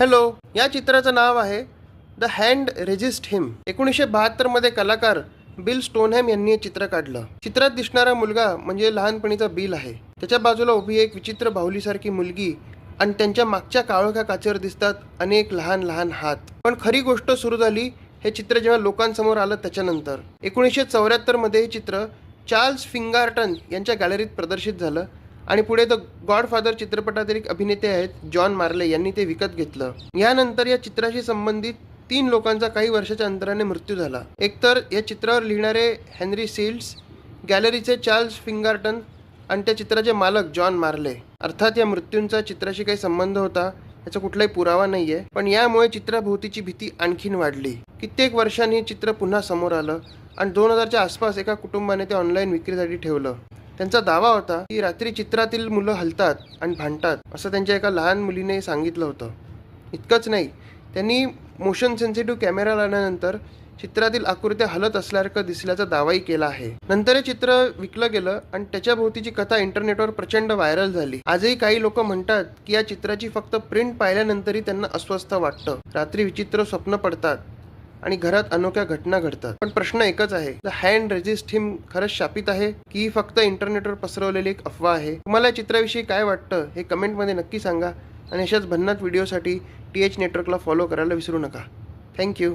Hello, या चित्राचं नाव आहे द हँड रेजिस्ट हिम. 1972 मध्ये कलाकार बिल स्टोनहॅम यांनी हे चित्र काढलं. चित्रात दिसणारा मुलगा म्हणजे लहानपणीचा बिल आहे. त्याच्या बाजूला उभी एक विचित्र बाहुलीसारखी मुलगी आणि त्यांच्या मागच्या काळोख्या काचेवर दिसतात अनेक लहान लहान हात. पण खरी गोष्ट सुरू झाली हे चित्र जेव्हा लोकांसमोर आलं त्याच्यानंतर. 1974 मध्ये हे चित्र चार्ल्स फिंगार्टन यांच्या गॅलरीत प्रदर्शित झालं आणि पुढे द गॉडफादर चित्रपटातील एक अभिनेते आहेत जॉन मार्ले यांनी ते विकत घेतलं. यानंतर या चित्राशी संबंधित 3 लोकांचा काही वर्षाच्या अंतराने मृत्यू झाला. एकतर या चित्रावर लिहिणारे हेनरी सील्ड्स, गॅलरीचे चार्ल्स फिंगार्टन आणि त्या चित्राचे मालक जॉन मार्ले. अर्थात या मृत्यूंचा चित्राशी काही संबंध होता याचा कुठलाही पुरावा नाहीये, पण यामुळे चित्राभोवतीची भीती आणखीन वाढली. कित्येक वर्षांनी हे चित्र पुन्हा समोर आलं आणि 2000च्या आसपास एका कुटुंबाने ते ऑनलाईन विक्रीसाठी ठेवलं. त्यांचा दावा होता की रात्री चित्रातील मुलं हलतात आणि भांडतात असं त्यांच्या एका लहान मुलीने सांगितलं होतं. इतकंच नाही, त्यांनी मोशन सेन्सिटिव्ह कॅमेरा लावल्यानंतर चित्रातील आकृत्या हलत असल्यासारखं दिसल्याचा दावाही केला आहे. नंतर हे चित्र विकलं गेलं आणि त्याच्या भोवतीची कथा इंटरनेटवर प्रचंड व्हायरल झाली. आजही काही लोक म्हणतात की या चित्राची फक्त प्रिंट पाहिल्यानंतरही त्यांना अस्वस्थ वाटतं, रात्री विचित्र स्वप्न पडतात आणि घरात अनोख्या घटना घडतात. पण प्रश्न एकच आहे, द हँड रेजिस्ट हिम खरंच शापित आहे की फक्त इंटरनेटवर पसरवलेली एक अफवा आहे? तुम्हाला या चित्राविषयी काय वाटतं हे कमेंटमध्ये नक्की सांगा आणि अशाच भन्नाट व्हिडिओसाठी TH नेटवर्कला फॉलो करायला विसरू नका. थँक्यू.